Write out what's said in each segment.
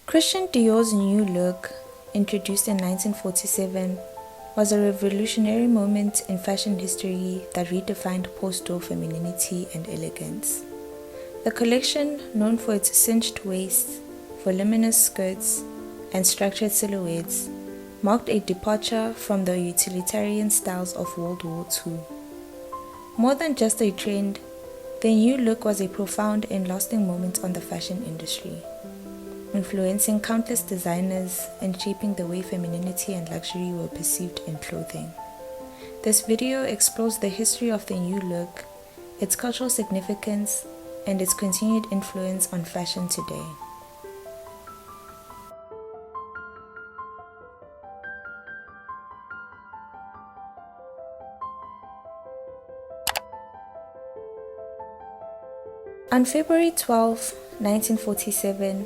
Christian Dior's New Look, introduced in 1947, was a revolutionary moment in fashion history that redefined post-war femininity and elegance. The collection, known for its cinched waists, voluminous skirts, and structured silhouettes, marked a departure from the utilitarian styles of World War II. More than just a trend, the New Look was a profound and lasting moment on the fashion industry, influencing countless designers and shaping the way femininity and luxury were perceived in clothing. This video explores the history of the New Look, its cultural significance, and its continued influence on fashion today. On February 12, 1947,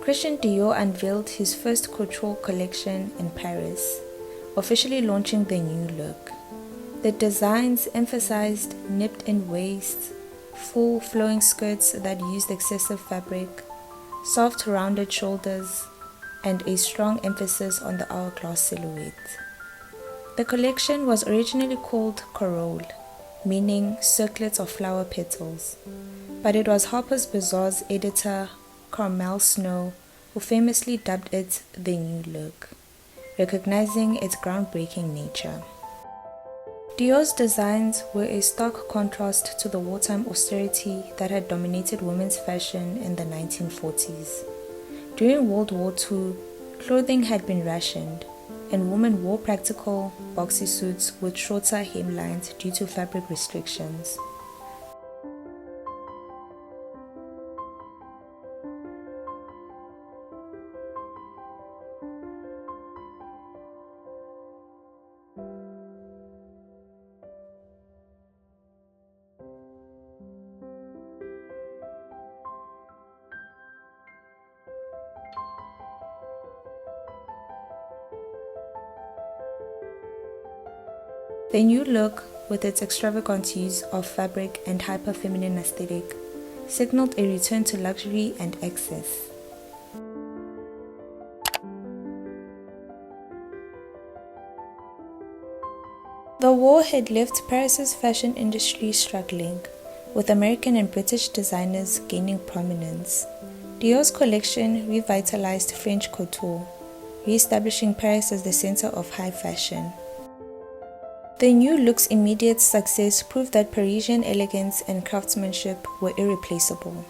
Christian Dior unveiled his first couture collection in Paris, officially launching the New Look. The designs emphasized nipped-in waists, full flowing skirts that used excessive fabric, soft rounded shoulders, and a strong emphasis on the hourglass silhouette. The collection was originally called Corolle, meaning circlets of flower petals, but it was Harper's Bazaar's editor Carmel Snow who famously dubbed it the New Look, recognizing its groundbreaking nature. Dior's designs were a stark contrast to the wartime austerity that had dominated women's fashion in the 1940s. During World War II, clothing had been rationed, and women wore practical, boxy suits with shorter hemlines due to fabric restrictions. The New Look, with its extravagant use of fabric and hyper-feminine aesthetic, signaled a return to luxury and excess. The war had left Paris's fashion industry struggling, with American and British designers gaining prominence. Dior's collection revitalized French couture, re-establishing Paris as the center of high fashion. The New Look's immediate success proved that Parisian elegance and craftsmanship were irreplaceable.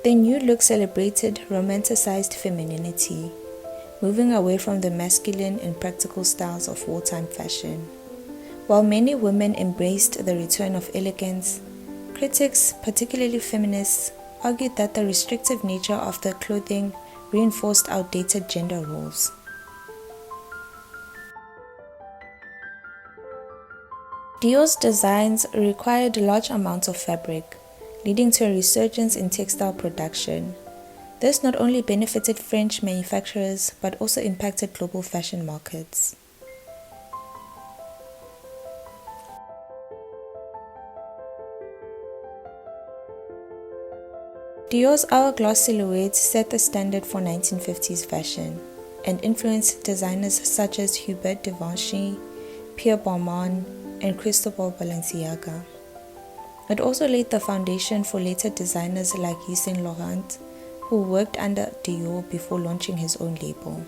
The New Look celebrated romanticized femininity, moving away from the masculine and practical styles of wartime fashion. While many women embraced the return of elegance, critics, particularly feminists, argued that the restrictive nature of the clothing reinforced outdated gender roles. Dior's designs required large amounts of fabric, leading to a resurgence in textile production. This not only benefited French manufacturers but also impacted global fashion markets. Dior's hourglass silhouette set the standard for 1950s fashion and influenced designers such as Hubert de Givenchy, Pierre Balmain, and Cristobal Balenciaga. It also laid the foundation for later designers like Yves Saint Laurent, who worked under Dior before launching his own label.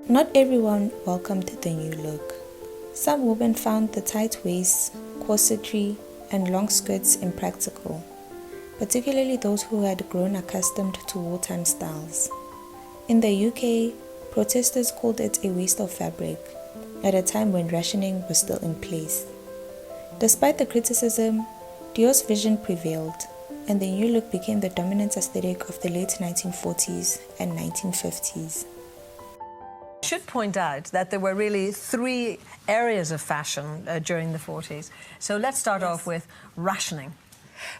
Not everyone welcomed the New Look. Some women found the tight waists, corsetry, and long skirts impractical, particularly those who had grown accustomed to wartime styles. In the UK, protesters called it a waste of fabric, at a time when rationing was still in place. Despite the criticism, Dior's vision prevailed, and the new look became the dominant aesthetic of the late 1940s and 1950s. I should point out that there were really three areas of fashion during the 40s. So let's start off with rationing.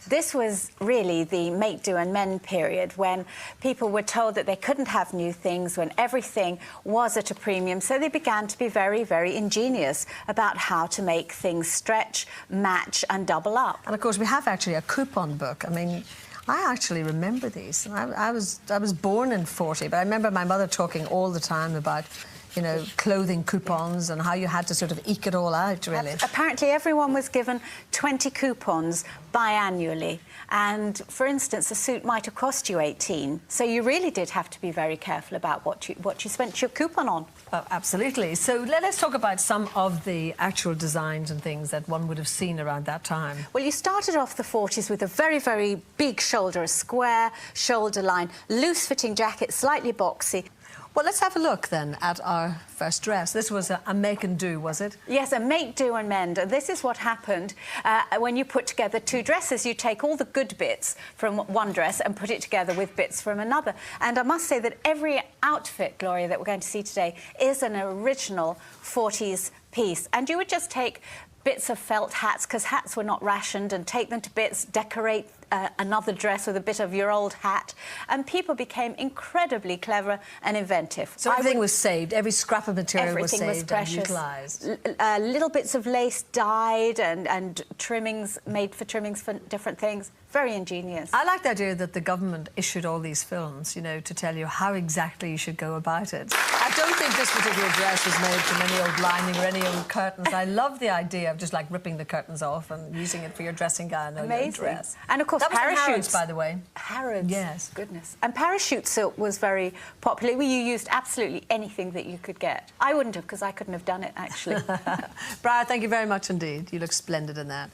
This was really the make, do and mend period when people were told that they couldn't have new things, when everything was at a premium. So they began to be very, very ingenious about how to make things stretch, match and double up. And of course we have actually a coupon book. I mean, I actually remember these. I was born in 40, but I remember my mother talking all the time about, you know, clothing coupons and how you had to sort of eke it all out, really. Apparently everyone was given 20 coupons biannually, and for instance a suit might have cost you 18, so you really did have to be very careful about what you spent your coupon on. Oh, absolutely. So let's talk about some of the actual designs and things that one would have seen around that time. Well, you started off the 40s with a very, very big shoulder, a square shoulder line, loose-fitting jacket, slightly boxy. Well, let's have a look then at our first dress. This was a make and do, was it? Yes, a make, do and mend. This is what happened when you put together two dresses. You take all the good bits from one dress and put it together with bits from another. And I must say that every outfit, Gloria, that we're going to see today is an original 40s piece. And you would just take bits of felt hats, because hats were not rationed, and take them to bits, decorate another dress with a bit of your old hat, and people became incredibly clever and inventive. So everything was saved, every scrap of material was saved and utilised. Little bits of lace dyed and trimmings made for trimmings for different things. Very ingenious. I like the idea that the government issued all these films, you know, to tell you how exactly you should go about it. I don't think this particular dress was made from any old lining or any old curtains. I love the idea of just like ripping the curtains off and using it for your dressing gown or your dress. And of course, that was parachutes, Harrods, by the way. Harrods. Yes. Goodness. And parachute silk was very popular. You used absolutely anything that you could get. I wouldn't have, because I couldn't have done it, actually. Brad, thank you very much indeed. You look splendid in that.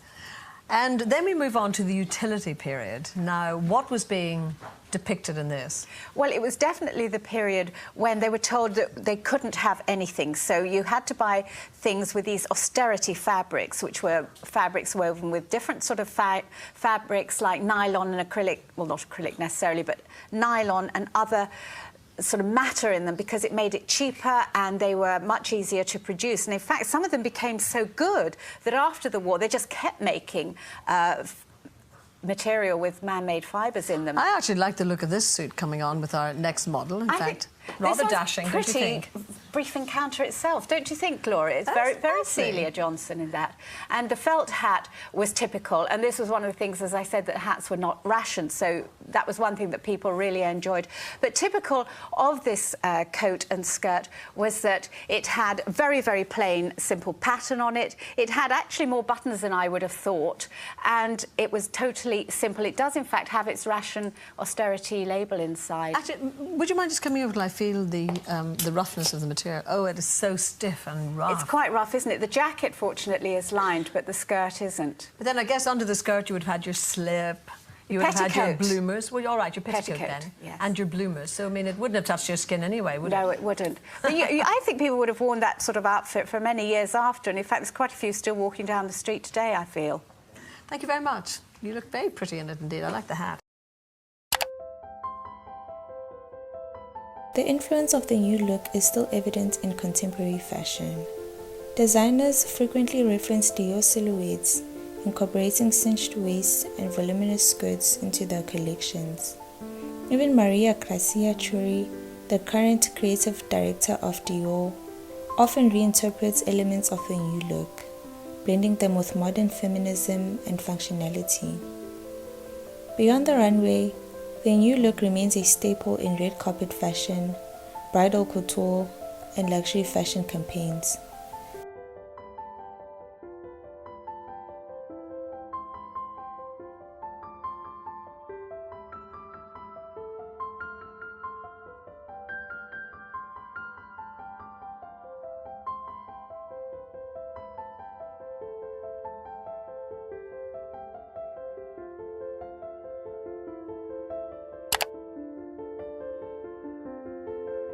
And then we move on to the utility period. Now, what was being depicted in this? Well, it was definitely the period when they were told that they couldn't have anything. So you had to buy things with these austerity fabrics, which were fabrics woven with different sort of fabrics like nylon and acrylic, well, not acrylic necessarily, but nylon and other sort of matter in them, because it made it cheaper and they were much easier to produce. And in fact, some of them became so good that after the war they just kept making material with man-made fibres in them. I actually like the look of this suit coming on with our next model, in fact. Rather dashing, don't you think? Brief encounter itself, don't you think, Gloria? It's very, very Celia Johnson in that. And the felt hat was typical, and this was one of the things, as I said, that hats were not rationed, so that was one thing that people really enjoyed. But typical of this coat and skirt was that it had very, very plain, simple pattern on it. It had actually more buttons than I would have thought, and it was totally simple. It does, in fact, have its ration austerity label inside. Actually, would you mind just coming over till I feel the roughness of the material? Oh, it is so stiff and rough. It's quite rough, isn't it? The jacket, fortunately, is lined, but the skirt isn't. But then I guess under the skirt you would have had your slip, you would have had your bloomers. Well, all right, your petticoat then, yes. And your bloomers. So, I mean, it wouldn't have touched your skin anyway, would it? No, it wouldn't. But I think people would have worn that sort of outfit for many years after, and in fact, there's quite a few still walking down the street today, I feel. Thank you very much. You look very pretty in it indeed. I like the hat. The influence of the new look is still evident in contemporary fashion. Designers frequently reference Dior silhouettes, incorporating cinched waists and voluminous skirts into their collections. Even Maria Grazia Chiuri, the current creative director of Dior, often reinterprets elements of the new look, blending them with modern feminism and functionality. Beyond the runway, the new look remains a staple in red carpet fashion, bridal couture, and luxury fashion campaigns.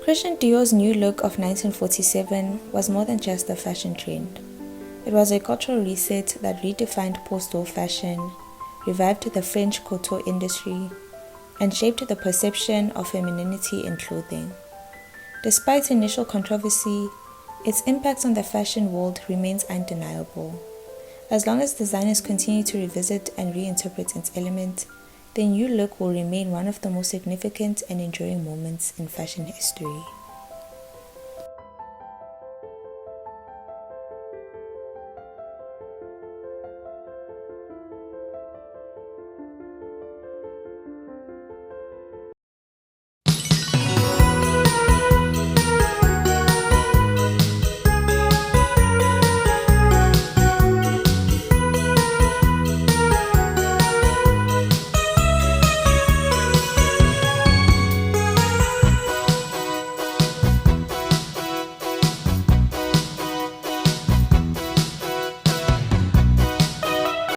Christian Dior's new look of 1947 was more than just a fashion trend. It was a cultural reset that redefined post-war fashion, revived the French couture industry, and shaped the perception of femininity in clothing. Despite initial controversy, its impact on the fashion world remains undeniable. As long as designers continue to revisit and reinterpret its elements, the new look will remain one of the most significant and enduring moments in fashion history.